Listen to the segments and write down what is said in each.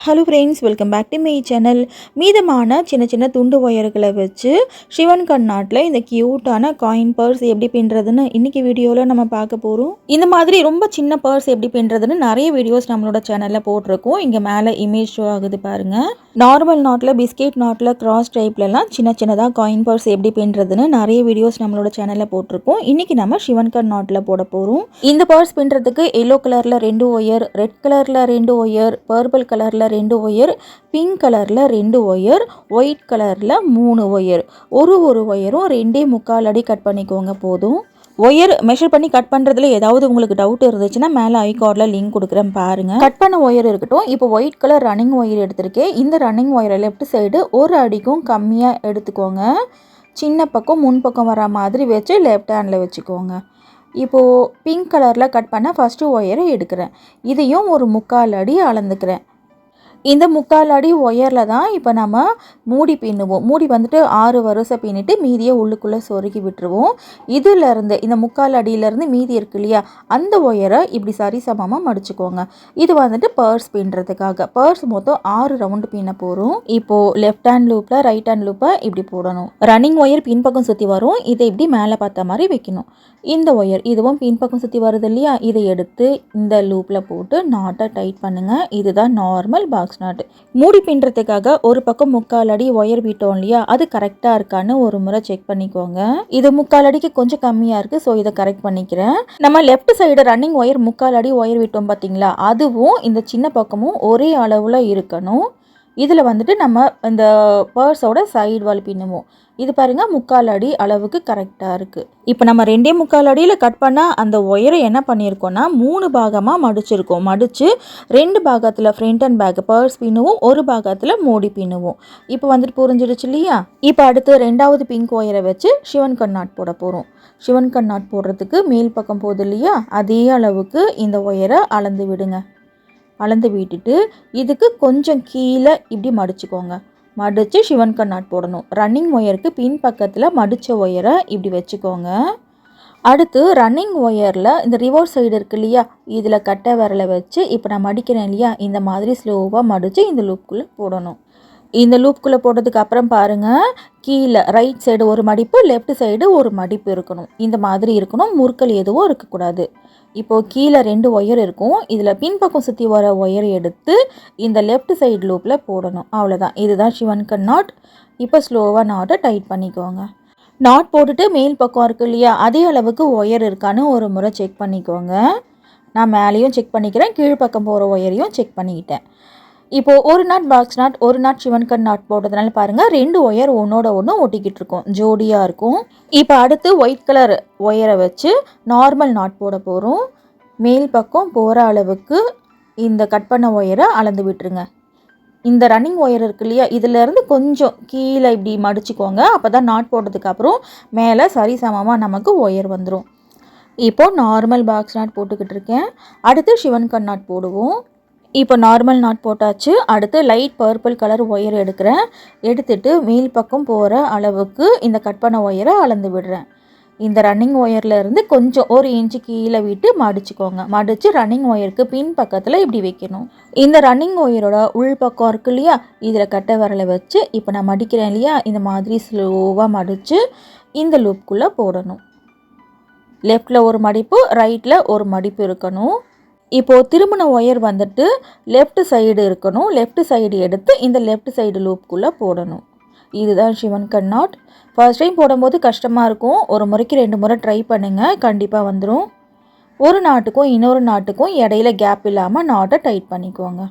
Hello friends, welcome back to my channel. மீதமான சின்ன சின்ன துண்டு ஒயர்களை வச்சு சிவன் கண்ணாட்டில் இந்த க்யூட்டான காயின் பர்ஸ் எப்படி பின்னுறதுன்னு இன்றைக்கி வீடியோவில் நம்ம பார்க்க போகிறோம். இந்த மாதிரி ரொம்ப சின்ன பர்ஸ் எப்படி பின்னுறதுன்னு நிறைய வீடியோஸ் நம்மளோட சேனலில் போட்டிருக்கோம். இங்கே மேலே இமேஜ் ஷோ ஆகுது பாருங்கள். நார்மல் நாட்டில், பிஸ்கெட் நாட்டில், கிராஸ் டைப்லலாம் சின்ன சின்னதாக காயின் பர்ஸ் எப்படி பின்னுறதுன்னு நிறைய வீடியோஸ் நம்மளோட சேனலில் போட்டிருக்கோம். இன்றைக்கி நம்ம சிவன் கண்ணாட்டில் போட போகிறோம். இந்த பர்ஸ் பின்னுறதுக்கு எல்லோ கலரில் 2 ஒயர், ரெட் கலரில் 2 ஒயர், பர்பிள் கலரில் 2 ஒயர், பிங்க் கலரில் 2 ஒயர், ஒயிட் கலரில் 3 ஒயர். ஒரு ஒயரும் 2.25 அடி கட் பண்ணிக்கோங்க போதும். ஒயர் மெஷர் பண்ணி கட் பண்ணுறதுல ஏதாவது உங்களுக்கு டவுட் இருந்துச்சுன்னா மேலே ஐகார்டில் லிங்க் கொடுக்குறேன் பாருங்கள். கட் பண்ண ஒயர் இருக்கட்டும். இப்போ ஒயிட் கலர் ரன்னிங் ஒயர் எடுத்திருக்கேன். இந்த ரன்னிங் ஒயரை லெஃப்ட் சைடு 1 அடிக்கும் கம்மியாக எடுத்துக்கோங்க. சின்ன பக்கம் முன் பக்கம் வர மாதிரி வச்சு லெஃப்ட் ஹேண்டில் வச்சுக்கோங்க. இப்போது பிங்க் கலரில் கட் பண்ண ஃபஸ்ட்டு ஒயரை எடுக்கிறேன். இதையும் ஒரு 3/4 அடி அளந்துக்கிறேன். இந்த 3/4 அடி ஒயரில் தான் இப்போ நம்ம மூடி பின்னுவோம். மூடி வந்துட்டு 6 வரிசை பின்னிட்டு மீதியை உள்ளுக்குள்ளே சொருகி விட்டுருவோம். இதிலேருந்து இந்த 3/4 அடியிலேருந்து மீதி இருக்கு இல்லையா, அந்த ஒயரை இப்படி சரிசமமாக மடிச்சுக்கோங்க. இது வந்துட்டு பர்ஸ் பின்னுறதுக்காக. பர்ஸ் மொத்தம் 6 ரவுண்டு பின்ன போகிறோம். இப்போது லெஃப்ட் ஹேண்ட் லூப்பில் ரைட் ஹேண்ட் லூப்பை இப்படி போடணும். ரன்னிங் ஒயர் பின்பக்கம் சுற்றி வரும். இதை இப்படி மேலே பார்த்த மாதிரி வைக்கணும். இந்த ஒயர் இதுவும் பின்பக்கம் சுற்றி வருது இல்லையா, இதை எடுத்து இந்த லூப்பில் போட்டு நாட்டை டைட் பண்ணுங்கள். இதுதான் நார்மல் பாக்ஸ் நாட். மூடி பின்னுறதுக்காக ஒரு பக்கம் 3/4 அடி ஒயர் விட்டோம் இல்லையா, அது கரெக்டாக இருக்கான்னு ஒரு முறை செக் பண்ணிக்கோங்க. இது 3/4 அடிக்கு கொஞ்சம் கம்மியாக இருக்குது, ஸோ இதை கரெக்ட் பண்ணிக்கிறேன். நம்ம லெஃப்ட் சைடு ரன்னிங் ஒயர் 3/4 அடி ஒயர் விட்டோம் பார்த்தீங்களா, அதுவும் இந்த சின்ன பக்கமும் ஒரே அளவில் இருக்கணும். இதில் வந்துட்டு நம்ம இந்த பர்ஸோட சைடு வால் பின்னுவோம். இது பாருங்கள் 3/4 அடி அளவுக்கு கரெக்டாக இருக்குது. இப்போ நம்ம 2.25 அடியில் கட் பண்ணால் அந்த ஒயரை என்ன பண்ணியிருக்கோன்னா 3 பாகமாக மடிச்சிருக்கோம். மடித்து 2 பாகத்தில் ஃப்ரண்ட் அண்ட் பேக் பர்ஸ் பின்னுவோம், ஒரு பாகத்தில் மூடி பின்னுவோம். இப்போ வந்துட்டு புரிஞ்சிடுச்சு இல்லையா. இப்போ அடுத்து 2வது பிங்க் ஒயரை வச்சு சிவன் கண்ணாட் போட போகிறோம். சிவன் கண்ணாட் போடுறதுக்கு மேல் பக்கம் போகுது இல்லையா, அதே அளவுக்கு இந்த ஒயரை அளந்து விடுங்க. அளந்து விட்டுட்டு இதுக்கு கொஞ்சம் கீழே இப்படி மடிச்சுக்கோங்க. மடித்து சிவன் கண்ணாட் போடணும். ரன்னிங் ஒயருக்கு பின் பக்கத்தில் மடித்த ஒயரை இப்படி வச்சுக்கோங்க. அடுத்து ரன்னிங் ஒயரில் இந்த ரிவர்ஸ் சைடு இருக்கு இல்லையா, இதில் கட்டை விரலை வச்சு இப்போ நான் மடிக்கிறேன் இல்லையா, இந்த மாதிரி ஸ்லோவாக மடித்து இந்த லூப்புக்குள்ளே போடணும். இந்த லூப்புக்குள்ளே போட்டதுக்கு அப்புறம் பாருங்கள், கீழே ரைட் சைடு ஒரு மடிப்பு, லெஃப்ட் சைடு ஒரு மடிப்பு இருக்கணும். இந்த மாதிரி இருக்கணும். முறுக்கல் எதுவும் இருக்கக்கூடாது. இப்போது கீழே 2 ஒயர் இருக்கும். இதில் பின்பக்கம் சுற்றி வர ஒயரை எடுத்து இந்த லெஃப்ட் சைடு லூப்பில் போடணும். அவ்வளோதான். இதுதான் சிவன் கண்ணாட். இப்போ ஸ்லோவாக நாட்டை டைட் பண்ணிக்கோங்க. நாட் போட்டுட்டு மேல் பக்கம் இருக்கு இல்லையா, அதே அளவுக்கு ஒயர் இருக்கான்னு ஒரு முறை செக் பண்ணிக்கோங்க. நான் மேலேயும் செக் பண்ணிக்கிறேன், கீழ்ப்பக்கம் போகிற ஒயரையும் செக் பண்ணிக்கிட்டேன். இப்போது ஒரு நாட் பாக்ஸ் நாட், ஒரு நாட் சிவன் கண்ணாட் போட்டதுனால பாருங்கள் 2 ஒயர் ஒன்றோட ஒன்று ஒட்டிக்கிட்டு இருக்கும், ஜோடியாக இருக்கும். இப்போ அடுத்து ஒயிட் கலர் ஒயரை வச்சு நார்மல் நாட் போட போகிறோம். மேல் பக்கம் போகிற அளவுக்கு இந்த கட் பண்ண ஒயரை அளந்து விட்டுருங்க. இந்த ரன்னிங் ஒயர் இருக்கு இல்லையா, இதிலேருந்து கொஞ்சம் கீழே இப்படி மடிச்சுக்கோங்க. அப்போ தான் நாட் போட்டதுக்கப்புறம் மேலே சரிசமமாக நமக்கு ஒயர் வந்துடும். இப்போது நார்மல் பாக்ஸ் நாட் போட்டுக்கிட்டு இருக்கேன். அடுத்து சிவன் கண்ணாட் போடுவோம். இப்போ நார்மல் நாட் போட்டாச்சு. அடுத்து லைட் பர்பிள் கலர் ஒயர் எடுக்கிறேன். எடுத்துட்டு மேல் பக்கம் போகிற அளவுக்கு இந்த கட் பண்ண ஒயரை அளந்து விடுறேன். இந்த ரன்னிங் ஒயர்லேருந்து கொஞ்சம் 1 இன்ச்சு கீழே விட்டு மடிச்சுக்கோங்க. மடித்து ரன்னிங் ஒயருக்கு பின் பக்கத்தில் இப்படி வைக்கணும். இந்த ரன்னிங் ஒயரோட உள் பக்கம் இருக்கு இல்லையா, இதில் கட்டை விரலை வச்சு இப்போ நான் மடிக்கிறேன் இல்லையா, இந்த மாதிரி ஸ்லோவாக மடித்து இந்த லூப்புக்குள்ளே போடணும். லெஃப்டில் ஒரு மடிப்பு, ரைட்டில் ஒரு மடிப்பு இருக்கணும். இப்போது திரும்பின ஒயர் வந்துட்டு லெஃப்ட் சைடு இருக்கணும். லெஃப்ட் சைடு எடுத்து இந்த லெஃப்ட் சைடு லூப்புக்குள்ளே போடணும். இதுதான் சிவன் கண்ணாட். ஃபர்ஸ்ட் டைம் போடும்போது கஷ்டமாக இருக்கும். ஒரு முறைக்கு 2 முறை ட்ரை பண்ணுங்கள், கண்டிப்பாக வந்துடும். ஒரு நாட்டுக்கும் இன்னொரு நாட்டுக்கும் இடையில கேப் இல்லாமல் நாட்டை டைட் பண்ணிக்கோங்க.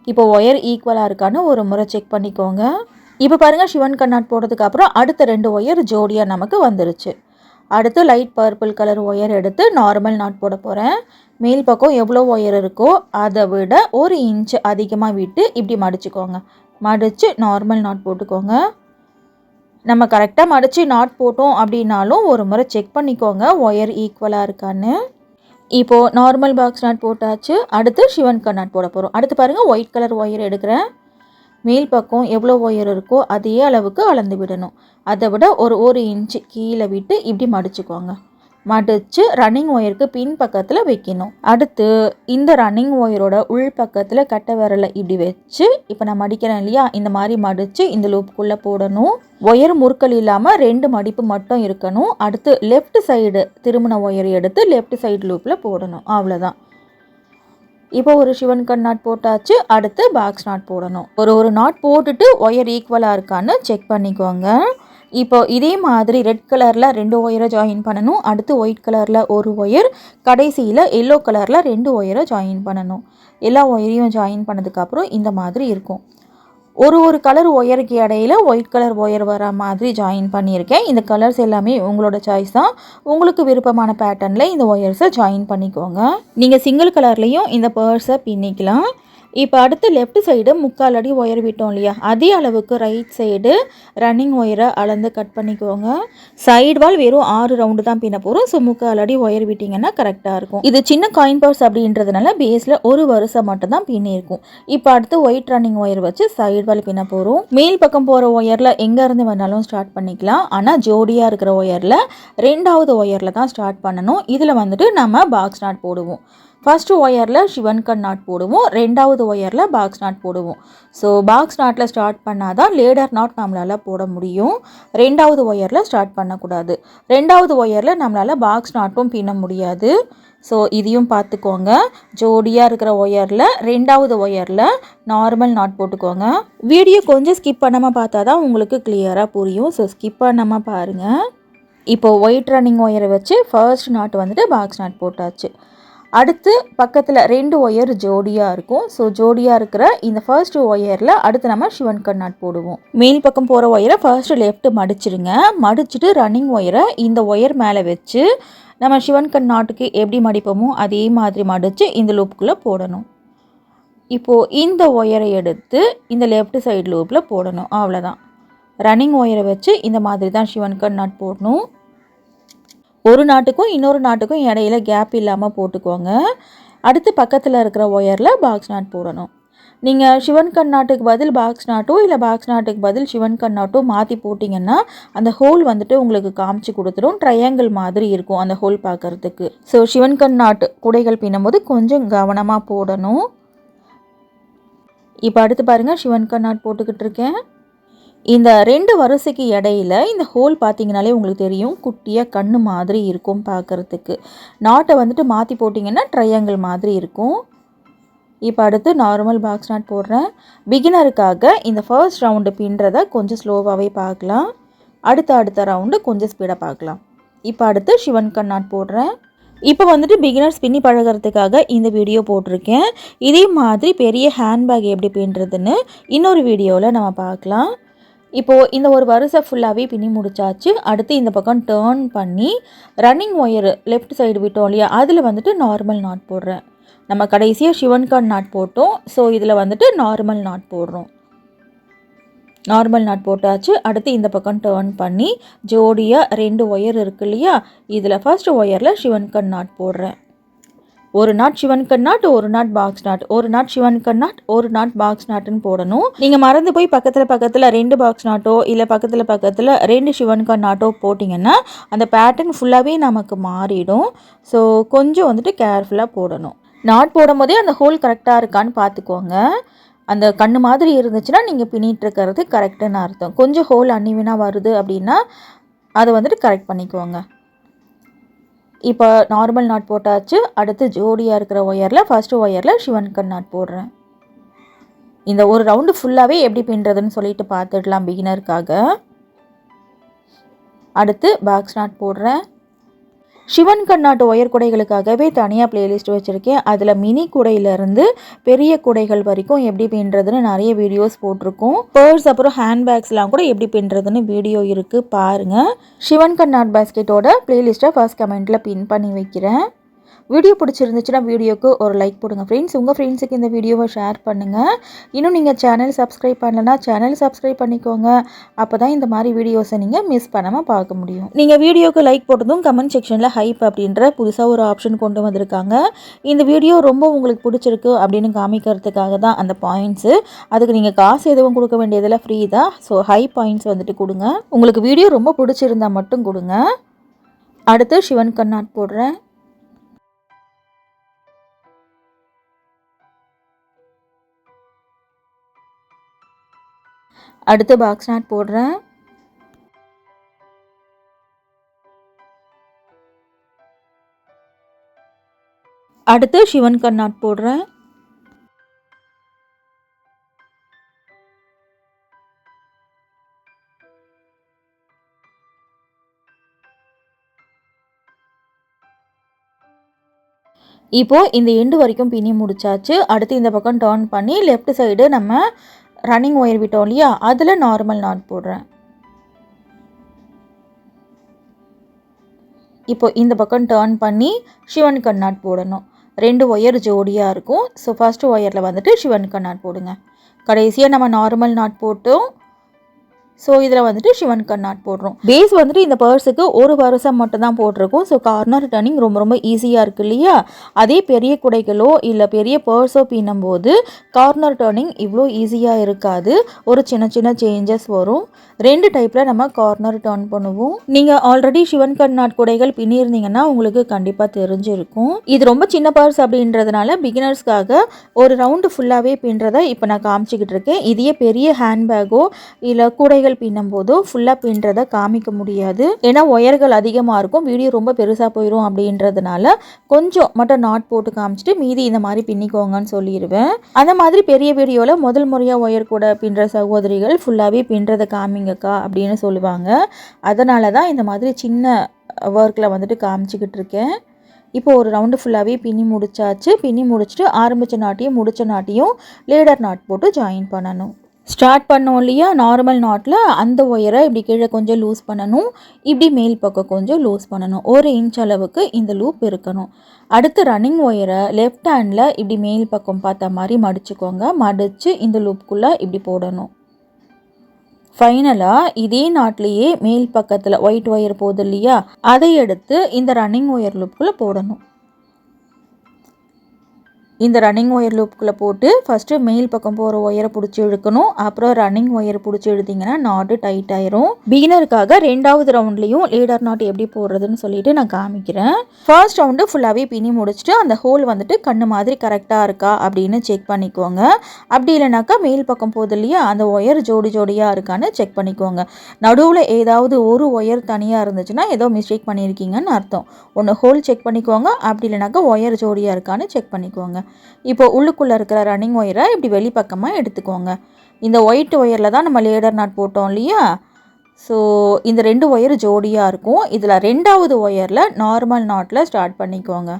இப்போ ஒயர் ஈக்குவலாக இருக்கான்னு ஒரு முறை செக் பண்ணிக்கோங்க. இப்போ பாருங்கள், சிவன் கண்ணாட் போட்டதுக்கப்புறம் அடுத்த 2 ஒயர் ஜோடியாக நமக்கு வந்துருச்சு. அடுத்து லைட் பர்பிள் கலர் ஒயர் எடுத்து நார்மல் நாட் போட போகிறேன். மேல் பக்கம் எவ்வளோ ஒயர் இருக்கோ அதை விட 1 இன்ச்சு அதிகமாக விட்டு இப்படி மடிச்சுக்கோங்க. மடித்து நார்மல் நாட் போட்டுக்கோங்க. நம்ம கரெக்டாக மடித்து நாட் போட்டோம் அப்படின்னாலும் ஒரு முறை செக் பண்ணிக்கோங்க ஒயர் ஈக்குவலாக இருக்கான்னு. இப்போது நார்மல் பாக்ஸ் நாட் போட்டாச்சு. அடுத்து சிவன் கண்ணாட் போட போகிறோம். அடுத்து பாருங்கள், ஒயிட் கலர் ஒயர் எடுக்கிறேன். மேல் பக்கம் எவ்வளோ ஒயர் இருக்கோ அதே அளவுக்கு அளந்து விடணும். அதை விட ஒரு 1 இன்ச்சு கீழே விட்டு இப்படி மடிச்சுக்கோங்க. மடித்து ரன்னிங் ஒயருக்கு பின் பக்கத்தில் வைக்கணும். அடுத்து இந்த ரன்னிங் ஒயரோட உள் பக்கத்தில் கட்டை விரலை இப்படி வச்சு இப்போ நான் மடிக்கிறேன் இல்லையா, இந்த மாதிரி மடித்து இந்த லூப்புக்குள்ளே போடணும். ஒயர் முறுக்கல் இல்லாமல் 2 மடிப்பு மட்டும் இருக்கணும். அடுத்து லெஃப்ட் சைடு திருமண ஒயர் எடுத்து லெஃப்ட் சைடு லூப்பில் போடணும். அவ்வளோதான். இப்போ ஒரு சிவன் கண் நாட் போட்டாச்சு. அடுத்து பாக்ஸ் நாட் போடணும். ஒரு நாட் போட்டுட்டு ஒயர் ஈக்குவலாக இருக்கான்னு செக் பண்ணிக்கோங்க. இப்போ இதே மாதிரி ரெட் கலரில் 2 ஒயரை ஜாயின் பண்ணணும். அடுத்து ஒயிட் கலரில் ஒரு ஒயர், கடைசியில் எல்லோ கலரில் 2 ஒயரை ஜாயின் பண்ணணும். எல்லா ஒயரையும் ஜாயின் பண்ணதுக்கப்புறம் இந்த மாதிரி இருக்கும். ஒரு கலர் ஒயருக்கு இடையில ஒயிட் கலர் ஒயர் வர மாதிரி ஜாயின் பண்ணியிருக்கேன். இந்த கலர்ஸ் எல்லாமே உங்களோட சாய்ஸ் தான். உங்களுக்கு விருப்பமான பேட்டர்னில் இந்த ஒயர்ஸை ஜாயின் பண்ணிக்கோங்க. நீங்கள் சிங்கிள் கலர்லேயும் இந்த பர்ஸை பின்னிக்கலாம். இப்போ அடுத்து லெஃப்ட் சைடு 3/4 அடி ஒயர் விட்டோம் இல்லையா, அதே அளவுக்கு ரைட் சைடு ரன்னிங் ஒயரை அளந்து கட் பண்ணிக்கோங்க. சைடு வால் வெறும் 6 ரவுண்டு தான் பின்ன போகிறோம். ஸோ 3/4 அடி ஒயர் விட்டிங்கன்னா கரெக்டாக இருக்கும். இது சின்ன காயின் பர்ஸ் அப்படின்றதுனால பேஸில் ஒரு வரிசை மட்டும் தான் பின்னிருக்கும். இப்போ அடுத்து ஒயிட் ரன்னிங் ஒயர் வச்சு சைடு வால் பின்ன போகிறோம். மேல் பக்கம் போகிற ஒயரில் எங்கேருந்து வேணாலும் ஸ்டார்ட் பண்ணிக்கலாம். ஆனால் ஜோடியாக இருக்கிற ஒயரில் 2வது ஒயரில் தான் ஸ்டார்ட் பண்ணணும். இதில் வந்துட்டு நம்ம பாக்ஸ் நாட் போடுவோம். ஃபர்ஸ்ட் ஒயரில் சிவன் கண் நாட் போடுவோம். 2வது ஒயரில் பாக்ஸ் நாட் போடுவோம். ஸோ பாக்ஸ் நாட்டில் ஸ்டார்ட் பண்ணால் தான் லேடர் நாட் நம்மளால் போட முடியும். 2வது ஒயரில் ஸ்டார்ட் பண்ணக்கூடாது. 2வது ஒயரில் நம்மளால் பாக்ஸ் நாட்டும் பின்ன முடியாது. ஸோ இதையும் பார்த்துக்கோங்க. ஜோடியாக இருக்கிற ஒயரில் 2வது ஒயரில் நார்மல் நாட் போட்டுக்கோங்க. வீடியோ கொஞ்சம் ஸ்கிப் பண்ணாமல் பார்த்தா தான் உங்களுக்கு கிளியராக புரியும். ஸோ ஸ்கிப் பண்ணாமல் பாருங்கள். இப்போது ஒயிட் ரன்னிங் ஒயரை வச்சு ஃபர்ஸ்ட் நாட் வந்துட்டு பாக்ஸ் நாட் போட்டாச்சு. அடுத்து பக்கத்தில் 2 ஒயர் ஜோடியாக இருக்கும். ஸோ ஜோடியாக இருக்கிற இந்த ஃபர்ஸ்ட் ஒயரில் அடுத்து நம்ம சிவன் கண் நாட் போடுவோம். மேல் பக்கம் போகிற ஒயரை ஃபர்ஸ்ட் லெஃப்ட் மடிச்சிடுங்க. மடிச்சுட்டு ரன்னிங் ஒயரை இந்த ஒயர் மேலே வச்சு நம்ம சிவன் கண் நாட்டுக்கு எப்படி மடிப்போமோ அதே மாதிரி மடித்து இந்த லூப்புக்குள்ளே போடணும். இப்போது இந்த ஒயரை எடுத்து இந்த லெஃப்ட் சைடு லூப்பில் போடணும். அவ்வளோதான். ரன்னிங் ஒயரை வச்சு இந்த மாதிரி தான் சிவன் கண் நாட் போடணும். ஒரு நாட்டுக்கும் இன்னொரு நாட்டுக்கும் இடையில கேப் இல்லாமல் போட்டுக்கோங்க. அடுத்து பக்கத்தில் இருக்கிற ஒயரில் பாக்ஸ் நாட் போடணும். நீங்கள் சிவன் கண் நாட்டுக்கு பதில் பாக்ஸ் நாட்டோ இல்லை பாக்ஸ் நாட்டுக்கு பதில் சிவன் கண் நாட்டோ மாற்றி போட்டிங்கன்னா அந்த ஹோல் வந்துட்டு உங்களுக்கு காமிச்சு கொடுத்துரும். ட்ரையாங்கிள் மாதிரி இருக்கும் அந்த ஹோல் பார்க்குறதுக்கு. ஸோ சிவன் கண் நாட்டு குடைகள் பின்னும்போது கொஞ்சம் கவனமாக போடணும். இப்போ அடுத்து பாருங்கள், சிவன் கண் நாட் போட்டுக்கிட்டு இருக்கேன். இந்த 2 வரிசைக்கு இடையில இந்த ஹோல் பார்த்தீங்கனாலே உங்களுக்கு தெரியும், குட்டியாக கண்ணு மாதிரி இருக்கும் பார்க்குறதுக்கு. நாட்டை வந்துட்டு மாற்றி போட்டிங்கன்னா ட்ரையாங்கிள் மாதிரி இருக்கும். இப்போ அடுத்து நார்மல் பாக்ஸ் நாட் போடுறேன். பிகினருக்காக இந்த ஃபர்ஸ்ட் ரவுண்டு பின்னுறதை கொஞ்சம் ஸ்லோவாகவே பார்க்கலாம். அடுத்த ரவுண்டு கொஞ்சம் ஸ்பீடாக பார்க்கலாம். இப்போ அடுத்து சிவன் கண் நாட் போடுறேன். இப்போ வந்துட்டு பிகினர்ஸ் பின்னி பழகிறதுக்காக இந்த வீடியோ போட்டிருக்கேன். இதே மாதிரி பெரிய ஹேண்ட்பேக் எப்படி பின்னுறதுன்னு இன்னொரு வீடியோவில் நம்ம பார்க்கலாம். இப்போது இந்த ஒரு வரிசை ஃபுல்லாகவே பின்னி முடிச்சாச்சு. அடுத்து இந்த பக்கம் டேர்ன் பண்ணி ரன்னிங் ஒயர் லெஃப்ட் சைடு விட்டோம் இல்லையா, அதில் வந்துட்டு நார்மல் நாட் போடுறேன். நம்ம கடைசியாக சிவன் கண் நாட் போட்டோம். ஸோ இதில் வந்துட்டு நார்மல் நாட் போடுறோம். நார்மல் நாட் போட்டாச்சு. அடுத்து இந்த பக்கம் டேர்ன் பண்ணி ஜோடியாக 2 ஒயர் இருக்கு இல்லையா, இதில் ஃபர்ஸ்ட் ஒயரில் சிவன் கண் நாட் போடுறேன். ஒரு நாட் சிவன் கண் நாட், ஒரு நாட் பாக்ஸ் நாட், ஒரு நாட் சிவன் கண் நாட், ஒரு நாட் பாக்ஸ் நாட்டுன்னு போடணும். நீங்கள் மறந்து போய் பக்கத்தில் 2 பாக்ஸ் நாட்டோ இல்லை பக்கத்தில் 2 சிவன் கண் நாட்டோ போட்டிங்கன்னா அந்த பேட்டர்ன் ஃபுல்லாகவே நமக்கு மாறிடும். ஸோ கொஞ்சம் வந்துட்டு கேர்ஃபுல்லாக போடணும். நாட் போடும் போதே அந்த ஹோல் கரெக்டாக இருக்கான்னு பார்த்துக்கோங்க. அந்த கண்ணு மாதிரி இருந்துச்சுன்னா நீங்கள் பின்னிட்டுருக்கிறது கரெக்டுன்னு அர்த்தம். கொஞ்சம் ஹோல் அன்னிவனாக வருது அப்படின்னா அதை வந்துட்டு கரெக்ட் பண்ணிக்கோங்க. இப்போ நார்மல் நாட் போட்டாச்சு. அடுத்து ஜோடியாக இருக்கிற ஒயரில் ஃபர்ஸ்ட் ஒயரில் சிவன் கண் நாட் போடுறேன். இந்த ஒரு ரவுண்டு ஃபுல்லாகவே எப்படி பின்னுறதுன்னு சொல்லிட்டு பார்த்துடலாம் பிகினருக்காக. அடுத்து பாக்ஸ் நாட் போடுறேன். சிவன் கண் நாட்டு ஒயர் குடைகளுக்காகவே தனியாக பிளேலிஸ்ட் வச்சுருக்கேன். அதில் மினி குடையிலேருந்து பெரிய குடைகள் வரைக்கும் எப்படி பின்னுறதுன்னு நிறைய வீடியோஸ் போட்டிருக்கோம். பர்ஸ் அப்புறம் ஹேண்ட்பேக்ஸ்லாம் கூட எப்படி பின்னுறதுன்னு வீடியோ இருக்குது, பாருங்கள். சிவன் கண் நாட் பேஸ்கெட்டோட பிளேலிஸ்ட்டை ஃபர்ஸ்ட் கமெண்ட்டில் பின் பண்ணி வைக்கிறேன். வீடியோ பிடிச்சிருந்துச்சுன்னா வீடியோக்கு ஒரு லைக் போடுங்க ஃப்ரெண்ட்ஸ். உங்கள் ஃப்ரெண்ட்ஸுக்கு இந்த வீடியோவை ஷேர் பண்ணுங்கள். இன்னும் நீங்கள் சேனல் சப்ஸ்கிரைப் பண்ணலன்னா சேனல் சப்ஸ்கிரைப் பண்ணிக்கோங்க. அப்போ தான் இந்த மாதிரி வீடியோஸை நீங்கள் மிஸ் பண்ணாமல் பார்க்க முடியும். நீங்கள் வீடியோக்கு லைக் போட்டதும் கமெண்ட் செக்ஷனில் ஹைப் அப்படின்ற புதுசாக ஒரு ஆப்ஷன் கொண்டு வந்திருக்காங்க. இந்த வீடியோ ரொம்ப உங்களுக்கு பிடிச்சிருக்கு அப்படின்னு காமிக்கிறதுக்காக தான் அந்த பாயிண்ட்ஸு. அதுக்கு நீங்கள் காசு எதுவும் கொடுக்க வேண்டியதில் ஃப்ரீ தான். ஸோ ஹை பாயிண்ட்ஸ் வந்துட்டு கொடுங்க. உங்களுக்கு வீடியோ ரொம்ப பிடிச்சிருந்தா மட்டும் கொடுங்க. அடுத்து சிவன் கண்ணாட் போடுறேன். அடுத்து பாக்ஸ் நாட் போடுறேன். அடுத்து சிவன் கண்ணாட் போடுறேன். இப்போ இந்த எண்டு வரைக்கும் பின்னி முடிச்சாச்சு. அடுத்து இந்த பக்கம் டர்ன் பண்ணி லெஃப்ட் சைடு நம்ம ரன்னிங் ஒயர் விட்டோம் இல்லையா, அதில் நார்மல் நாட் போடுறேன். இப்போ இந்த பக்கம் டர்ன் பண்ணி சிவன் கண்ணாட் போடணும். 2 ஒயர் ஜோடியாக இருக்கும். ஸோ ஃபர்ஸ்ட் ஒயரில் வந்துட்டு சிவன் கண்ணாட் போடுங்க. கடைசியாக நம்ம நார்மல் நாட் போட்டோம். ஸோ இதில் வந்துட்டு சிவன் கண்ணாட் போடுறோம். பேஸ் வந்துட்டு இந்த பர்ஸுக்கு ஒரு வருஷம் மட்டும் தான் போட்டிருக்கோம். ஸோ கார்னர் டர்னிங் ரொம்ப ரொம்ப ஈஸியாக இருக்குது இல்லையா. அதே பெரிய குடைகளோ இல்லை பெரிய பர்ஸோ பின்னும்போது கார்னர் டர்னிங் இவ்வளோ ஈஸியாக இருக்காது. ஒரு சின்ன சின்ன சேஞ்சஸ் வரும். 2 டைப்பில் நம்ம கார்னர் டர்ன் பண்ணுவோம். நீங்கள் ஆல்ரெடி சிவன் கண்ணாட் குடைகள் பின்னிருந்தீங்கன்னா உங்களுக்கு கண்டிப்பாக தெரிஞ்சிருக்கும். இது ரொம்ப சின்ன பர்ஸ் அப்படின்றதுனால பிகினர்ஸ்க்காக ஒரு ரவுண்டு ஃபுல்லாகவே பின்னுறதை இப்போ நான் காமிச்சிக்கிட்டு இருக்கேன். இதே பெரிய ஹேண்ட்பேக்கோ இல்லை கூடைகள் பின்னும் போதோ ஃபுல்லாக பின்னுறதை காமிக்க முடியாது. ஏன்னா ஒயர்கள் அதிகமாக இருக்கும், வீடியோ ரொம்ப பெருசாக போயிடும் அப்படின்றதுனால கொஞ்சம் மட்டும் நாட் போட்டு காமிச்சிட்டு மீதி இந்த மாதிரி பின்னிக்கோங்கன்னு சொல்லிடுவேன். அந்த மாதிரி பெரிய வீடியோவில் முதல் முறையாக ஒயர் கூட பின்னுற சகோதரிகள் ஃபுல்லாகவே பின்னுறதை காமிங்கக்கா அப்படின்னு சொல்லுவாங்க. அதனால தான் இந்த மாதிரி சின்ன ஒர்க்கில் வந்துட்டு காமிச்சிக்கிட்டு இருக்கேன். இப்போ ஒரு ரவுண்டு ஃபுல்லாகவே பின்னி முடிச்சாச்சு. பின்னி முடிச்சுட்டு ஆரம்பித்த நாட்டையும் முடித்த நாட்டையும் லேடர் நாட் போட்டு ஜாயின் பண்ணணும். ஸ்டார்ட் பண்ணோம் இல்லையா நார்மல் நாட்டில், அந்த ஒயரை இப்படி கீழே கொஞ்சம் லூஸ் பண்ணணும், இப்படி மேல் பக்கம் கொஞ்சம் லூஸ் பண்ணணும். 1 இன்ச் அளவுக்கு இந்த லூப் இருக்கணும். அடுத்து ரன்னிங் ஒயரை லெஃப்ட் ஹேண்டில் இப்படி மேல் பக்கம் பார்த்த மாதிரி மடிச்சுக்கோங்க. மடித்து இந்த லூப்புக்குள்ளே இப்படி போடணும். ஃபைனலாக இதே நாட்லேயே மேல் பக்கத்தில் ஒயிட் ஒயர் போகுது இல்லையா, அதை எடுத்து இந்த ரன்னிங் ஒயர் லூப்புக்குள்ளே போடணும். இந்த ரன்னிங் ஒயர் லூப்புக்குள்ளே போட்டு ஃபஸ்ட்டு மேல் பக்கம் போகிற ஒயரை பிடிச்சி இழுக்கணும். அப்புறம் ரன்னிங் ஒயர் பிடிச்சி இழுத்திங்கன்னா நாட்டு டைட் ஆயிரும். பிகினருக்காக 2வது ரவுண்ட்லேயும் லேடர் நாட் எப்படி போடுறதுன்னு சொல்லிட்டு நான் காமிக்கிறேன். ஃபர்ஸ்ட் ரவுண்டு ஃபுல்லாகவே பின்னி முடிச்சுட்டு அந்த ஹோல் வந்துட்டு கண்ணு மாதிரி கரெக்டாக இருக்கா அப்படின்னு செக் பண்ணிக்கோங்க. அப்படி இல்லைனாக்கா மேல் பக்கம் போகுது இல்லையா, அந்த ஒயர் ஜோடி ஜோடியாக இருக்கான்னு செக் பண்ணிக்கோங்க. நடுவில் ஏதாவது ஒரு ஒயர் தனியாக இருந்துச்சுன்னா ஏதோ மிஸ்டேக் பண்ணியிருக்கீங்கன்னு அர்த்தம். ஒன்று ஹோல் செக் பண்ணிக்கோங்க, அப்படி இல்லைனாக்கா ஒயர் ஜோடியாக இருக்கான்னு செக் பண்ணிக்கோங்க. இப்போ உள்ளுக்குள்ளே இருக்கிற ரன்னிங் ஒயரை இப்படி வெளிப்பக்கமாக எடுத்துக்கோங்க. இந்த ஒயிட் ஒயரில் தான் நம்ம லேடர் நாட் போட்டோம் இல்லையா. ஸோ இந்த 2 ஒயர் ஜோடியாக இருக்கும். இதில் 2வது ஒயரில் நார்மல் நாட்டில் ஸ்டார்ட் பண்ணிக்கோங்க.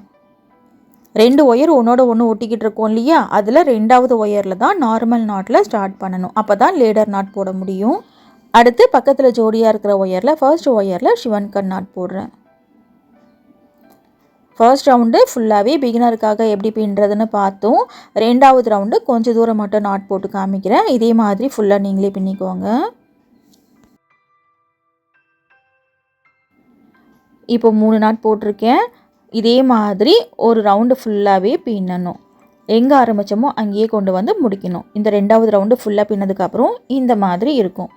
2 ஒயர் ஒன்றோட ஒன்று ஒட்டிக்கிட்டு இருக்கோம் இல்லையா, அதில் 2வது ஒயரில் தான் நார்மல் நாட்டில் ஸ்டார்ட் பண்ணணும். அப்போ தான் லேடர் நாட் போட முடியும். அடுத்து பக்கத்தில் ஜோடியாக இருக்கிற ஒயரில் ஃபர்ஸ்ட் ஒயரில் சிவன் கண்ணாட் போடுறேன். ஃபர்ஸ்ட் ரவுண்டு ஃபுல்லாகவே பிகினருக்காக எப்படி பின்னுறதுன்னு பார்த்தோம். 2வது ரவுண்டு கொஞ்சம் தூரம் மட்டும் நாட் போட்டு காமிக்கிறேன். இதே மாதிரி ஃபுல்லாக நீங்களே பின்னிக்கோங்க. இப்போ 3 நாட் போட்டிருக்கேன். இதே மாதிரி ஒரு ரவுண்டு ஃபுல்லாகவே பின்னணும். எங்கே ஆரம்பித்தோமோ அங்கேயே கொண்டு வந்து முடிக்கணும். இந்த 2வது ரவுண்டு ஃபுல்லாக பின்னதுக்கப்புறம் இந்த மாதிரி இருக்கும்.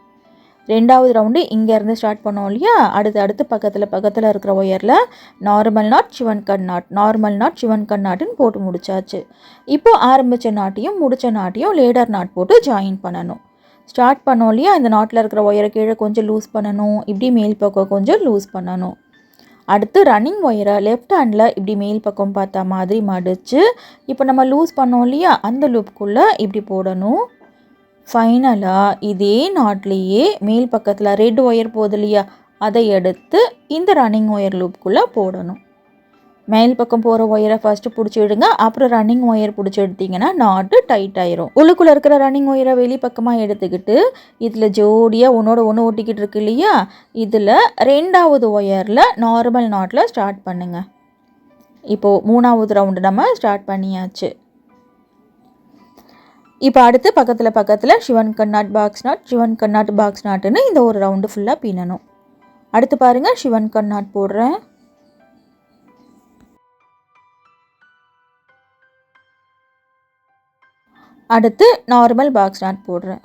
2வது ரவுண்டு இங்கேருந்து ஸ்டார்ட் பண்ணோம் இல்லையா, அடுத்து பக்கத்தில் இருக்கிற ஒயரில் நார்மல் நாட் சிவன் கண்ணாட், நார்மல் நாட் சிவன் கண்ணாட்டுன்னு போட்டு முடிச்சாச்சு. இப்போ ஆரம்பித்த நாட்டையும் முடித்த நாட்டையும் லேடர் நாட் போட்டு ஜாயின் பண்ணணும். ஸ்டார்ட் பண்ணோம் இல்லையா, இந்த நாட்டில் இருக்கிற ஒயரை கீழே கொஞ்சம் லூஸ் பண்ணணும், இப்படி மேல் பக்கம் கொஞ்சம் லூஸ் பண்ணணும். அடுத்து ரன்னிங் ஒயரை லெஃப்ட் ஹேண்டில் இப்படி மேல் பக்கம் பார்த்த மாதிரி மடித்து இப்போ நம்ம லூஸ் பண்ணோம் இல்லையா, அந்த லூப்புக்குள்ளே இப்படி போடணும். ஃபைனலாக இதே நாட்லேயே மேல் பக்கத்தில் ரெட் ஒயர் போகுது இல்லையா, அதை எடுத்து இந்த ரன்னிங் ஒயர் லூப்புக்குள்ளே போடணும். மேல் பக்கம் போகிற ஒயரை ஃபஸ்ட்டு பிடிச்சி விடுங்க, அப்புறம் ரன்னிங் ஒயர் பிடிச்சி எடுத்திங்கன்னா நாட்டு டைட் ஆயிரும். உள்ளுக்குள்ளே இருக்கிற ரன்னிங் ஒயரை வெளி பக்கமாக எடுத்துக்கிட்டு இதில் ஜோடியாக ஒன்றோட ஒன்று ஒட்டிக்கிட்டு இருக்கு இல்லையா, இதில் 2வது ஒயரில் நார்மல் நாட்டில் ஸ்டார்ட் பண்ணுங்கள். இப்போது 3வது ரவுண்டு நம்ம ஸ்டார்ட் பண்ணியாச்சு. இப்போ அடுத்து பக்கத்தில் சிவன் கண்ணாட் பாக்ஸ் நாட், சிவன் கண்ணாட் பாக்ஸ் நாட்டுன்னு இந்த ஒரு ரவுண்டு ஃபுல்லாக பின்னணும். அடுத்து பாருங்கள், சிவன் கண்ணாட் போடுறேன். அடுத்து நார்மல் பாக்ஸ் நாட் போடுறேன்.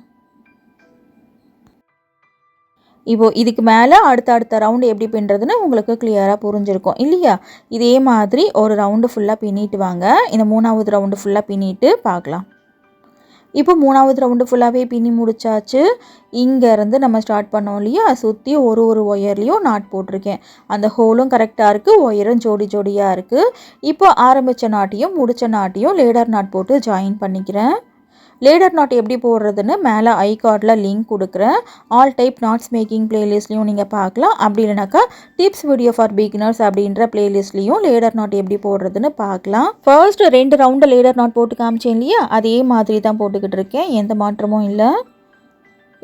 இப்போ இதுக்கு மேலே அடுத்த ரவுண்டு எப்படி பின்னுறதுன்னு உங்களுக்கு கிளியராக புரிஞ்சிருக்கும் இல்லையா? இதே மாதிரி ஒரு ரவுண்டு ஃபுல்லாக பின்னிட்டு வாங்க. இந்த 3வது ரவுண்டு ஃபுல்லாக பின்னிட்டு பார்க்கலாம். இப்போ 3வது ரவுண்டு ஃபுல்லாகவே பின்னி முடிச்சாச்சு. இங்கேருந்து நம்ம ஸ்டார்ட் பண்ணோம் இல்லையா? சுற்றி ஒரு ஒயர்லேயும் நாட் போட்டிருக்கேன். அந்த ஹோலும் கரெக்டாக இருக்குது, ஒயரும் ஜோடியாக இருக்குது. இப்போ ஆரம்பித்த நாட்டையும் முடித்த நாட்டையும் லேடர் நாட் போட்டு ஜாயின் பண்ணிக்கிறேன். லேடர் நாட் எப்படி போடுறதுன்னு மேலே ஐ கார்டில் லிங்க் கொடுக்குறேன். ஆல் டைப் நாட்ஸ் மேக்கிங் பிளேலிஸ்ட்லையும் நீங்கள் பார்க்கலாம். அப்படி இல்லைனாக்கா டிப்ஸ் வீடியோ ஃபார் பிகினர்ஸ் அப்படின்ற பிளேலிஸ்ட்லையும் லேடர் நாட் எப்படி போடுறதுன்னு பார்க்கலாம். ஃபர்ஸ்ட் 2 ரவுண்டு லேடர் நாட் போட்டு காமிச்சேன் இல்லையா? அதே மாதிரி தான் போட்டுக்கிட்டு இருக்கேன், எந்த மாற்றமும் இல்லை.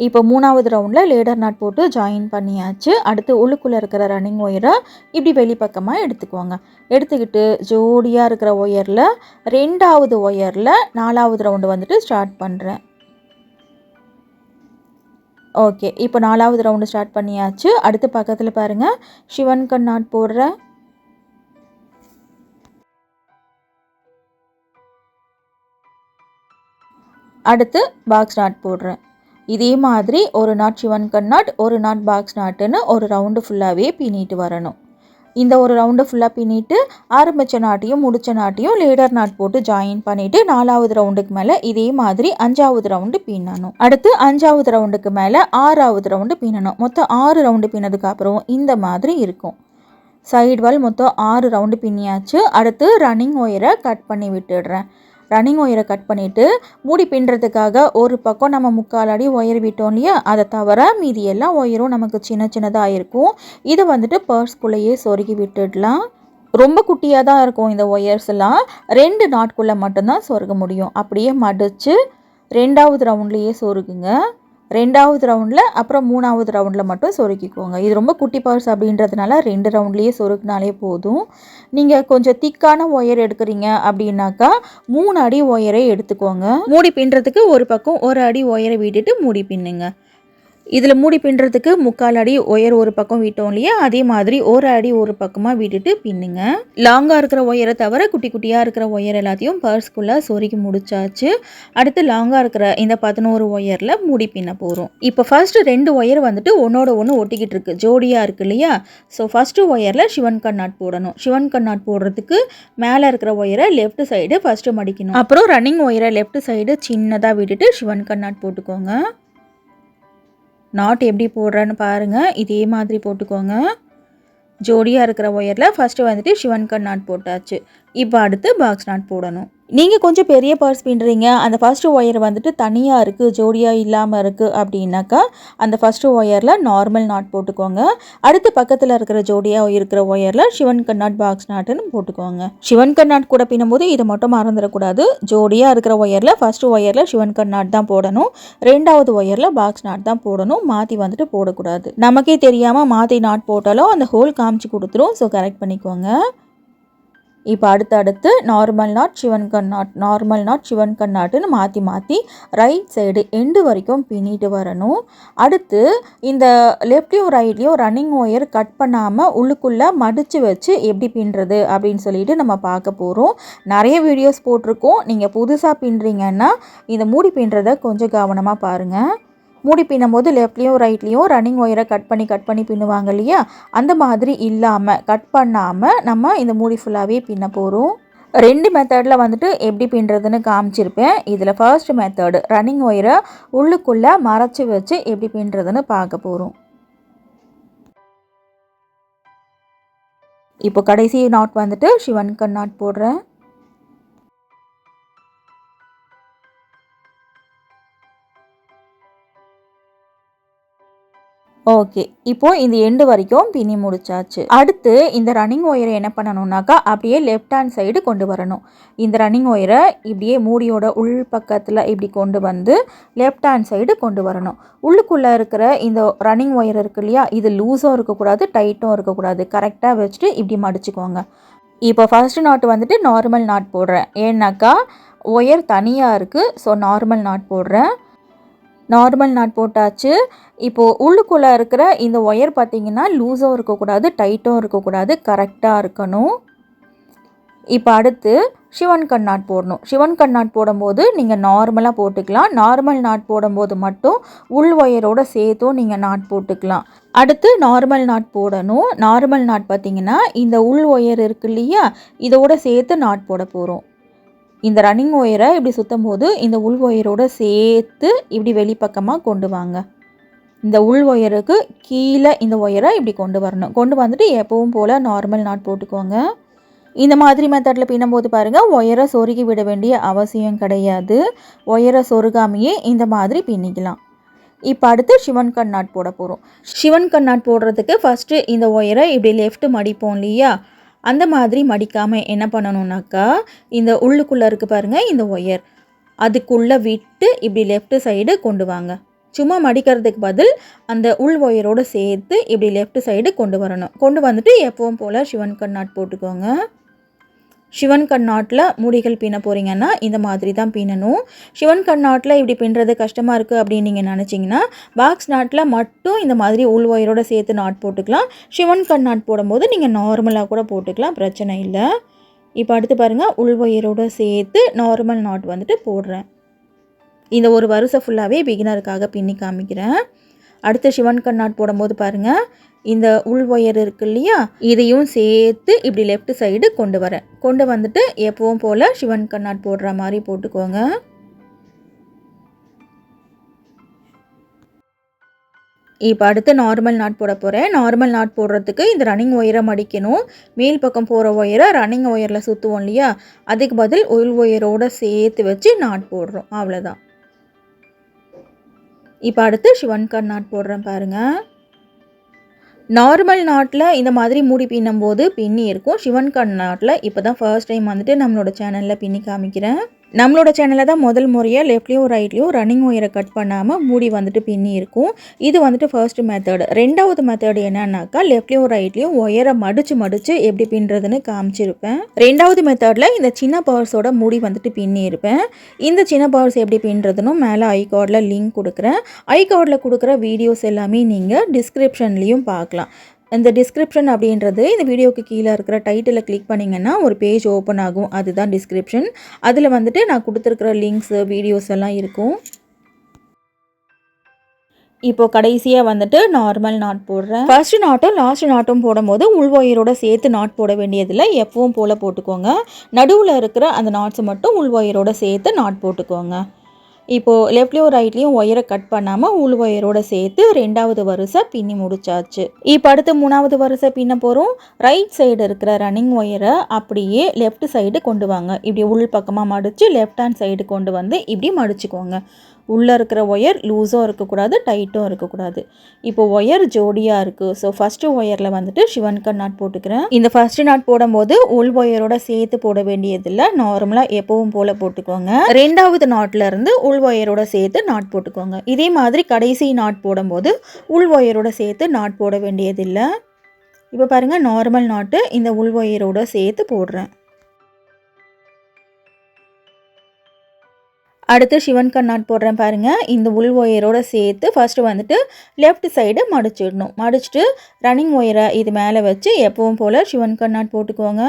இப்போ 3வது ரவுண்டில் லேடர் நாட் போட்டு ஜாயின் பண்ணியாச்சு. அடுத்து உள்ளுக்குள்ளே இருக்கிற ரன்னிங் ஒயரை இப்படி வெளிப்பக்கமாக எடுத்துக்குவாங்க. எடுத்துக்கிட்டு ஜோடியாக இருக்கிற ஒயரில் 2வது ஒயரில் 4வது ரவுண்டு வந்துட்டு ஸ்டார்ட் பண்ணுறேன். ஓகே, இப்போ 4வது ரவுண்டு ஸ்டார்ட் பண்ணியாச்சு. அடுத்து பக்கத்தில் பாருங்கள், சிவன் கண் நாட் போடுறேன். அடுத்து பாக்ஸ் நாட் போடுறேன். இதே மாதிரி ஒரு நாட் சிவன் கண் நாட், ஒரு நாட் பாக்ஸ் நாட்டுன்னு ஒரு ரவுண்டு ஃபுல்லாகவே பின்னிட்டு வரணும். இந்த ஒரு ரவுண்டு ஃபுல்லாக பின்னிட்டு ஆரம்பித்த நாட்டையும் முடித்த நாட்டையும் லேடர் நாட் போட்டு ஜாயின் பண்ணிவிட்டு 4வது ரவுண்டுக்கு மேலே இதே மாதிரி 5வது ரவுண்டு பின்னணும். அடுத்து 5வது ரவுண்டுக்கு மேலே 6வது ரவுண்டு பின்னணும். மொத்தம் 6 ரவுண்டு பின்னதுக்கப்புறம் இந்த மாதிரி இருக்கும். சைடு வால் மொத்தம் 6 ரவுண்டு பின்னியாச்சு. அடுத்து ரன்னிங் ஒயரை கட் பண்ணி விட்டுடுறேன். ரன்னிங் ஒயரை கட் பண்ணிவிட்டு மூடி பின்னுறதுக்காக ஒரு பக்கம் நம்ம 3/4 அடி ஒயர் விட்டோம் இல்லையா? அதை தவிர மீதி எல்லா ஒயரும் நமக்கு சின்னதாக இருக்கும். இது வந்துட்டு பர்ஸ்குள்ளேயே சொருகி விட்டுடலாம். ரொம்ப குட்டியாக தான் இருக்கும் இந்த ஒயர்ஸ் எல்லாம். 2 நாட்குள்ளே மட்டும்தான் சொருக முடியும். அப்படியே மடித்து 2வது ரவுண்ட்லேயே சொருகுங்க. 2வது ரவுண்டில் அப்புறம் 3வது ரவுண்டில் மட்டும் சொருக்கிக்கோங்க. இது ரொம்ப குட்டி பர்ஸ் அப்படின்றதுனால 2 ரவுண்ட்லேயே சொருக்கினாலே போதும். நீங்கள் கொஞ்சம் திக்கான ஒயர் எடுக்கிறீங்க அப்படின்னாக்கா 3 அடி ஒயரை எடுத்துக்கோங்க. மூடி பின்னுறதுக்கு ஒரு பக்கம் 1 அடி ஒயரை விட்டுட்டு மூடி பின்னுங்க. இதில் மூடி பின்னுறதுக்கு 3/4 அடி ஒயர் ஒரு பக்கம் விட்டோம் இல்லையா? அதே மாதிரி 1 அடி ஒரு பக்கமாக விட்டுட்டு பின்னுங்க. லாங்காக இருக்கிற ஒயரை தவிர குட்டி குட்டியாக இருக்கிற ஒயர் எல்லாத்தையும் பர்ஸ்குள்ளே சொருகி முடிச்சாச்சு. அடுத்து லாங்காக இருக்கிற இந்த 11 ஒயரில் மூடி பின்ன போகிறோம். இப்போ ஃபர்ஸ்ட்டு 2 ஒயர் வந்துட்டு ஒன்றோட ஒன்று ஒட்டிக்கிட்டு இருக்குது, ஜோடியாக இருக்குது இல்லையா? ஸோ ஃபஸ்ட்டு ஒயரில் சிவன் கண் நாட் போடணும். சிவன் கண் நாட் போடுறதுக்கு மேலே இருக்கிற ஒயரை லெஃப்ட் சைடு ஃபஸ்ட்டு மடிக்கணும். அப்புறம் ரன்னிங் ஒயரை லெஃப்ட் சைடு சின்னதாக விட்டுட்டு சிவன் கண் நாட் போட்டுக்கோங்க. நாட் எப்படி போடுறேன்னு பாருங்கள், இதே மாதிரி போட்டுக்கோங்க. ஜோடியாக இருக்கிற ஒயரில் ஃபஸ்ட்டு வந்துட்டு சிவன் கண் நாட் போட்டாச்சு. இப்போ அடுத்து பாக்ஸ் நாட் போடணும். நீங்கள் கொஞ்சம் பெரிய பர்ஸ் பின்னுறீங்க, அந்த ஃபஸ்ட்டு ஒயர் வந்துட்டு தனியாக இருக்குது, ஜோடியாக இல்லாமல் இருக்குது அப்படின்னாக்கா அந்த ஃபஸ்ட்டு ஒயரில் நார்மல் நாட் போட்டுக்கோங்க. அடுத்து பக்கத்தில் இருக்கிற ஜோடியாக இருக்கிற ஒயரில் சிவன் கண் நாட் பாக்ஸ் நாட்டுன்னு போட்டுக்கோங்க. சிவன் கண் நாட் கூட பின்னும்போது இதை மட்டும் மறந்துடக்கூடாது. ஜோடியாக இருக்கிற ஒயரில் ஃபஸ்ட்டு ஒயரில் சிவன் கண் நாட் தான் போடணும், 2வது ஒயரில் பாக்ஸ் நாட் தான் போடணும். மாற்றி வந்துட்டு போடக்கூடாது. நமக்கே தெரியாமல் மாற்றி நாட் போட்டாலும் அந்த ஹோல் காமிச்சு கொடுத்துரும். ஸோ கரெக்ட் பண்ணிக்கோங்க. இப்போ அடுத்தடுத்து நார்மல் நாட் சிவன் கண் நாட், நார்மல் நாட் சிவன் கண் நாட்டுன்னு மாற்றி ரைட் சைடு எண்டு வரைக்கும் பின்னிட்டு வரணும். அடுத்து இந்த லெஃப்ட்லேயும் ரைட்லேயும் ரன்னிங் ஒயர் கட் பண்ணாமல் உள்ளுக்குள்ளே மடித்து வச்சு எப்படி பின்னுறது அப்படின்னு சொல்லிட்டு நம்ம பார்க்க போகிறோம். நிறைய வீடியோஸ் போட்டிருக்கோம். நீங்கள் புதுசாக பின்னுறீங்கன்னா இந்த மூடி பின்னுறதை கொஞ்சம் கவனமாக பாருங்கள். மூடி பின்னும் போது லெஃப்ட்லேயும் ரைட்லேயும் ரன்னிங் ஒயரை கட் பண்ணி பின்னுவாங்க இல்லையா? அந்த மாதிரி இல்லாமல் கட் பண்ணாமல் நம்ம இந்த மூடி ஃபுல்லாகவே பின்ன போகிறோம். 2 மெத்தடில் வந்துட்டு எப்படி பின்னுறதுன்னு காமிச்சிருப்பேன். இதில் ஃபர்ஸ்ட் மெத்தடு ரன்னிங் ஒயரை உள்ளுக்குள்ளே மறைச்சி வச்சு எப்படி பின்னுறதுன்னு பார்க்க போகிறோம். இப்போ கடைசி நாட் வந்துட்டு சிவன் கண் நாட் போடுறேன். ஓகே, இப்போது இந்த எண்டு வரைக்கும் பின்னி முடிச்சாச்சு. அடுத்து இந்த ரன்னிங் ஒயரை என்ன பண்ணணும்னாக்கா அப்படியே லெஃப்ட் ஹேண்ட் சைடு கொண்டு வரணும். இந்த ரன்னிங் ஒயரை இப்படியே மூடியோட உள் பக்கத்தில் இப்படி கொண்டு வந்து லெஃப்ட் ஹேண்ட் சைடு கொண்டு வரணும். உள்ளுக்குள்ளே இருக்கிற இந்த ரன்னிங் ஒயர் இருக்கு இல்லையா? இது லூஸும் இருக்கக்கூடாது, டைட்டும் இருக்கக்கூடாது. கரெக்டாக வச்சுட்டு இப்படி மடிச்சுக்கோங்க. இப்போ ஃபர்ஸ்ட் நாட் வந்துட்டு நார்மல் நாட் போடுறேன். ஏன்னாக்கா ஒயர் தனியாக இருக்குது, ஸோ நார்மல் நாட் போடுறேன். நார்மல் நாட் போட்டாச்சு. இப்போது உள்ளுக்குள்ளே இருக்கிற இந்த ஒயர் பார்த்திங்கன்னா லூஸும் இருக்கக்கூடாது, டைட்டும் இருக்கக்கூடாது, கரெக்டாக இருக்கணும். இப்போ அடுத்து சிவன் கண் நாட் போடணும். சிவன் கண் நாட் போடும்போது நீங்கள் நார்மலாக போட்டுக்கலாம். நார்மல் நாட் போடும்போது மட்டும் உள் ஒயரோடு சேர்த்தும் நீங்கள் நாட் போட்டுக்கலாம். அடுத்து நார்மல் நாட் போடணும். நார்மல் நாட் பார்த்திங்கன்னா இந்த உள் ஒயர் இருக்கு இல்லையா, இதோட சேர்த்து நாட் போட போகிறோம். இந்த ரன்னிங் ஒயரை இப்படி சுற்றும் போது இந்த உள் ஒயரோடு சேர்த்து இப்படி வெளிப்பக்கமாக கொண்டு வாங்க. இந்த உள் ஒயருக்கு கீழே இந்த ஒயரை இப்படி கொண்டு வரணும். கொண்டு வந்துட்டு எப்பவும் போல் நார்மல் நாட் போட்டுக்கோங்க. இந்த மாதிரி மெத்தடில் பின்னும்போது பாருங்கள், ஒயரை சொருகி விட வேண்டிய அவசியம் கிடையாது. ஒயரை சொருகாமையே இந்த மாதிரி பின்னிக்கலாம். இப்போ அடுத்து சிவன் கண் நாட் போட போகிறோம். சிவன் கண் நாட் போடுறதுக்கு ஃபஸ்ட்டு இந்த ஒயரை இப்படி லெஃப்ட் மடிப்போம் இல்லையா, அந்த மாதிரி மடிக்காமல் என்ன பண்ணணுன்னாக்கா, இந்த உள்ளுக்குள்ளே இருக்குது பாருங்கள் இந்த ஒயர், அதுக்குள்ளே விட்டு இப்படி லெஃப்ட் சைடு கொண்டு வாங்க. சும்மா மடிக்கிறதுக்கு பதில் அந்த உள் ஒயரோடு சேர்த்து இப்படி லெஃப்ட் சைடு கொண்டு வரணும். கொண்டு வந்துட்டு எப்பவும் போல் சிவன் கண் நாட் போட்டுக்கோங்க. சிவன் கண் நாட்டில் முடிகள் பின்ன போகிறீங்கன்னா இந்த மாதிரி தான் பின்னணும். சிவன் கண் நாட்டில் இப்படி பின்னுறது கஷ்டமாக இருக்குது அப்படின்னு நீங்கள் நினச்சிங்கன்னா பாக்ஸ் நாட்டில் மட்டும் இந்த மாதிரி உள் ஒயரோடு சேர்த்து நாட் போட்டுக்கலாம். சிவன் கண் நாட் போடும்போது நீங்கள் நார்மலாக கூட போட்டுக்கலாம், பிரச்சனை இல்லை. இப்போ அடுத்து பாருங்கள், உள் ஒயரோடு சேர்த்து நார்மல் நாட் வந்துட்டு போடுறேன். இந்த ஒரு வருஷம் ஃபுல்லாகவே பிகினருக்காக பின்னி காமிக்கிறேன். அடுத்து சிவன் கண் நாட் போடும்போது பாருங்கள், இந்த உள் ஒயர் இருக்கு இல்லையா, இதையும் சேர்த்து இப்படி லெஃப்ட் சைடு கொண்டு வந்துட்டு எப்பவும் போல் சிவன் கண் நாட் போடுற மாதிரி போட்டுக்கோங்க. இப்போ அடுத்து நார்மல் நாட் போட போகிறேன். நார்மல் நாட் போடுறதுக்கு இந்த ரன்னிங் ஒயரை மடிக்கணும். மேல் பக்கம் போகிற ஒயரை ரன்னிங் ஒயரில் சுற்றுவோம் இல்லையா, அதுக்கு பதில் உள் ஒயரோடு சேர்த்து வச்சு நாட் போடுறோம், அவ்வளோதான். இப்போ அடுத்து சிவன் கண் நாட் போடுறேன் பாருங்கள். நார்மல் நாட்டில் இந்த மாதிரி மூடி பின்னும்போது பின்னி இருக்கும். சிவன் கண் நாட்டில் இப்போ தான் ஃபர்ஸ்ட் டைம் வந்துட்டு நம்மளோட சேனலில் பின்னி காமிக்கிறேன். நம்மளோட சேனலில் தான் முதல் முறையாக லெஃப்ட்லேயும் ரைட்லேயும் ரன்னிங் ஒயரை கட் பண்ணாமல் மூடி வந்துட்டு பின்னி இருக்கும். இது வந்துட்டு ஃபர்ஸ்ட் மெத்தடு. ரெண்டாவது மெத்தடு என்னன்னாக்கா, லெஃப்ட்லேயும் ரைட்லேயும் ஒயரை மடித்து எப்படி பின்னுறதுன்னு காமிச்சிருப்பேன். ரெண்டாவது மெத்தடில் இந்த சின்ன பர்ஸோட மூடி வந்துட்டு பின்னி இருப்பேன். இந்த சின்ன பர்ஸ் எப்படி பின்னுறதுன்னு மேலே ஐகார்டில் லிங்க் கொடுக்குறேன். ஐகார்டில் கொடுக்குற வீடியோஸ் எல்லாமே நீங்கள் டிஸ்கிரிப்ஷன்லேயும் பார்க்கலாம். இந்த டிஸ்கிரிப்ஷன் அப்படின்றது இந்த வீடியோக்கு கீழே இருக்கிற டைட்டிலை கிளிக் பண்ணிங்கன்னா ஒரு பேஜ் ஓப்பன் ஆகும், அதுதான் டிஸ்கிரிப்ஷன். அதில் வந்துட்டு நான் கொடுத்துருக்குற லிங்க்ஸு வீடியோஸ் எல்லாம் இருக்கும். இப்போது கடைசியாக வந்துட்டு நார்மல் நாட் போடுறேன். ஃபர்ஸ்ட் நாட்டும் லாஸ்ட் நாட்டும் போடும்போது உள் ஒயரோட சேர்த்து நாட் போட வேண்டியதில்லை, எப்பவும் போல் போட்டுக்கோங்க. நடுவில் இருக்கிற அந்த நாட்ஸை மட்டும் உள் ஒயரோட சேர்த்து நாட் போட்டுக்கோங்க. இப்போது லெஃப்ட்லேயும் ரைட்லேயும் ஒயரை கட் பண்ணாமல் உள் ஒயரோடு சேர்த்து ரெண்டாவது வரிசை பின்னி முடிச்சாச்சு. இப்போ அடுத்து மூணாவது வரிசை பின்ன போகிறோம். ரைட் சைடு இருக்கிற ரன்னிங் ஒயரை அப்படியே லெஃப்ட் சைடு கொண்டு வாங்க. இப்படி உள் பக்கமாக மடித்து லெஃப்ட் ஹேண்ட் சைடு கொண்டு வந்து இப்படி மடிச்சுக்கோங்க. உள்ளே இருக்கிற ஒயர் லூஸும் இருக்கக்கூடாது, டைட்டும் இருக்கக்கூடாது. இப்போ ஒயர் ஜோடியாக இருக்குது. ஸோ ஃபஸ்ட்டு ஒயரில் வந்துட்டு சிவன் கண் நாட் போட்டுக்கிறேன். இந்த ஃபஸ்ட்டு நாட் போடும்போது உள் ஒயரோட சேர்த்து போட வேண்டியதில்லை, நார்மலாக எப்பவும் போல் போட்டுக்கோங்க. ரெண்டாவது நாட்லேருந்து உள் ஒயரோட சேர்த்து நாட் போட்டுக்கோங்க. இதே மாதிரி கடைசி நாட் போடும்போது உள் ஒயரோட சேர்த்து நாட் போட வேண்டியதில்லை. இப்போ பாருங்கள், நார்மல் நாட்டு இந்த உள் ஒயரோட சேர்த்து போடுறேன். அடுத்து சிவன் கண் நாட் போடுறேன் பாருங்கள். இந்த உள் ஒயரோடு சேர்த்து ஃபஸ்ட்டு வந்துட்டு லெஃப்ட் சைடு மடிச்சிடணும். மடிச்சுட்டு ரன்னிங் ஒயரை இது மேலே வச்சு எப்பவும் போல் சிவன் கண் நாட் போட்டுக்கோங்க.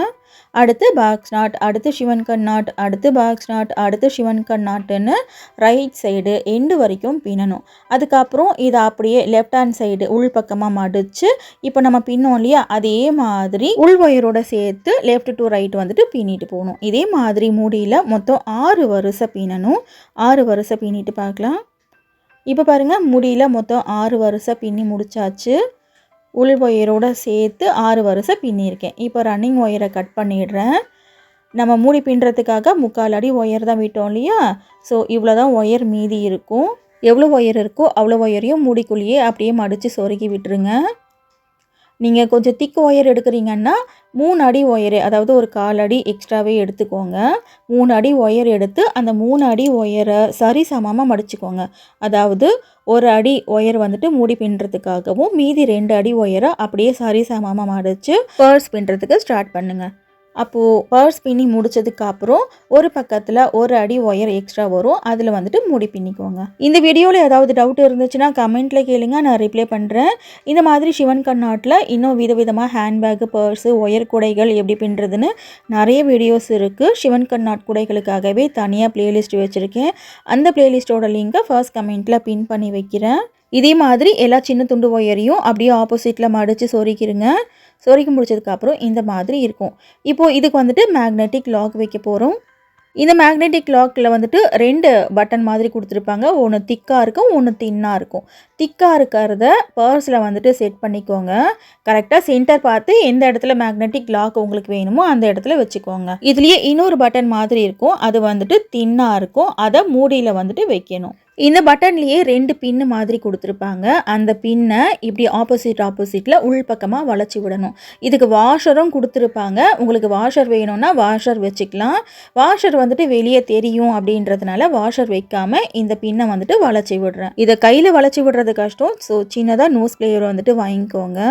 அடுத்து பாக்ஸ் நாட், அடுத்து சிவன் கண் நாட், அடுத்து பாக்ஸ் நாட், அடுத்து சிவன் கண் நாட்டுன்னு ரைட் சைடு எண்டு வரைக்கும் பின்னணும். அதுக்கப்புறம் இதை அப்படியே லெஃப்ட் ஹேண்ட் சைடு உள் பக்கமாக மடித்து இப்போ நம்ம பின்னோம் இல்லையா, அதே மாதிரி உள் ஒயரோட சேர்த்து லெஃப்ட் டு ரைட் வந்துட்டு பின்னிட்டு போகணும். இதே மாதிரி மூடியில் மொத்தம் 6 வரிசை பின்னணும். 6 வரிசை பின்னிட்டு பார்க்கலாம். இப்போ பாருங்கள், முடியில் மொத்தம் 6 வரிசை பின்னி முடிச்சாச்சு. உள் ஒயரோடு சேர்த்து 6 வரிசை பின்னியிருக்கேன். இப்போ ரன்னிங் ஒயரை கட் பண்ணிடுறேன். நம்ம மூடி பின்னுறதுக்காக 3/4 அடி ஒயர் தான் விட்டோம் இல்லையா, ஸோ இவ்வளோ தான் ஒயர் மீதி இருக்கும். எவ்வளோ ஒயர் இருக்கோ அவ்வளோ ஒயரையும் மூடிக்குள்ளேயே அப்படியே மடித்து சொருகி விட்டுருங்க. நீங்கள் கொஞ்சம் திக் ஒயர் எடுக்கிறீங்கன்னா 3 அடி ஒயரு, அதாவது ஒரு 1/4 அடி எக்ஸ்ட்ராவே எடுத்துக்கோங்க. 3 அடி ஒயர் எடுத்து அந்த 3 அடி ஒயரை சரி சமமாக மடிச்சுக்கோங்க. அதாவது 1 அடி ஒயர் வந்துட்டு மூடி பின்னுறதுக்காகவும் மீதி 2 அடி ஒயரை அப்படியே சரி சமமாக மடித்து பர்ஸ் பின்னுறதுக்கு ஸ்டார்ட் பண்ணுங்கள். அப்போது பர்ஸ் பின்னி முடிச்சதுக்கப்புறம் ஒரு பக்கத்தில் ஒரு அடி ஒயர் எக்ஸ்ட்ரா வரும், அதில் வந்துட்டு மூடி பின்னிக்கோங்க. இந்த வீடியோவில் ஏதாவது டவுட் இருந்துச்சுன்னா கமெண்ட்டில் கேளுங்க, நான் ரிப்ளை பண்ணுறேன். இந்த மாதிரி சிவன் கண்ணாட்டில் இன்னும் விதவிதமாக ஹேண்ட்பேக்கு, பர்ஸு, ஒயர் குடைகள் எப்படி பின்னுறதுன்னு நிறைய வீடியோஸ் இருக்குது. சிவன் கண்ணாட் குடைகளுக்காகவே தனியாக பிளேலிஸ்ட் வச்சுருக்கேன். அந்த பிளேலிஸ்ட்டோட லிங்கை ஃபர்ஸ்ட் கமெண்ட்டில் பின் பண்ணி வைக்கிறேன். இதே மாதிரி எல்லா சின்ன துண்டு ஒயரையும் அப்படியே ஆப்போசிட்டில் மடித்து சொருக்கிடுங்க. சொருக்கி முடிச்சதுக்கப்புறம் இந்த மாதிரி இருக்கும். இப்போது இதுக்கு வந்துட்டு மேக்னெட்டிக் லாக் வைக்க போகிறோம். இந்த மேக்னெட்டிக் லாக்கில் வந்துட்டு 2 பட்டன் மாதிரி கொடுத்துருப்பாங்க. ஒன்று திக்காக இருக்கும், ஒன்று தின்னாக இருக்கும். திக்காக இருக்கிறத பர்ஸில் வந்துட்டு செட் பண்ணிக்கோங்க. கரெக்டாக சென்டர் பார்த்து எந்த இடத்துல மேக்னெட்டிக் லாக் உங்களுக்கு வேணுமோ அந்த இடத்துல வச்சுக்கோங்க. இதுலேயே இன்னொரு பட்டன் மாதிரி இருக்கும், அது வந்துட்டு தின்னாக இருக்கும். அதை மூடியில் வந்துட்டு வைக்கணும். இந்த பட்டன்லேயே 2 பின்னு மாதிரி கொடுத்துருப்பாங்க. அந்த பின்னை இப்படி ஆப்போசிட்டில் உள்பக்கமாக வளைச்சி விடணும். இதுக்கு வாஷரும் கொடுத்துருப்பாங்க. உங்களுக்கு வாஷர் வேணும்னா வாஷர் வச்சுக்கலாம். வாஷர் வந்துட்டு வெளியே தெரியும் அப்படின்றதுனால வாஷர் வைக்காமல் இந்த பின்னை வந்துட்டு வளைச்சி விடுறேன். இதை கையில் வளைச்சி விடுறது கஷ்டம். ஸோ சின்னதாக நோஸ் பிளேயர் வந்துட்டு வாங்கிக்கோங்க.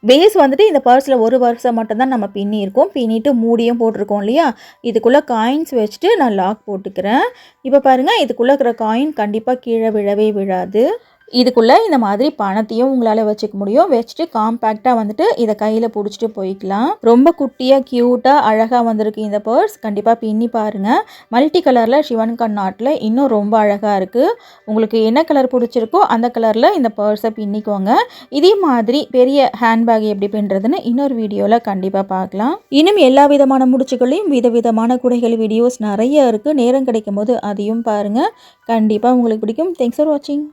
பேஸ் வந்துட்டு இந்த பர்ஸில் ஒரு வருஷம் மட்டும்தான் நம்ம பின்னியிருக்கோம். பின்னிட்டு மூடியும் போட்டிருக்கோம் இல்லையா, இதுக்குள்ளே காயின்ஸ் வச்சுட்டு நான் லாக் போட்டுக்கிறேன். இப்போ பாருங்கள், இதுக்குள்ளே இருக்கிற காயின் கண்டிப்பாக கீழே விழவே விழாது. இதுக்குள்ளே இந்த மாதிரி பணத்தையும் உங்களால் வச்சுக்க முடியும். வச்சுட்டு காம்பேக்டாக வந்துட்டு இதை கையில் பிடிச்சிட்டு போய்க்கலாம். ரொம்ப குட்டியாக க்யூட்டாக அழகாக வந்திருக்கு இந்த பர்ஸ். கண்டிப்பாக பின்னி பாருங்கள். மல்டி கலரில் சிவன் கண்ணாட்டில் இன்னும் ரொம்ப அழகாக இருக்குது. உங்களுக்கு என்ன கலர் பிடிச்சிருக்கோ அந்த கலரில் இந்த பர்ஸை பின்னிக்கோங்க. இதே மாதிரி பெரிய ஹேண்ட்பேக் எப்படி பின்னுறதுன்னு இன்னொரு வீடியோவில் கண்டிப்பாக பார்க்கலாம். இன்னும் எல்லா விதமான முடிச்சுகளையும் விதவிதமான குடைகள் வீடியோஸ் நிறைய இருக்குது. நேரம் கிடைக்கும் போது அதையும் பாருங்கள். கண்டிப்பாக உங்களுக்கு பிடிக்கும். தேங்க்ஸ் ஃபார் வாட்சிங்.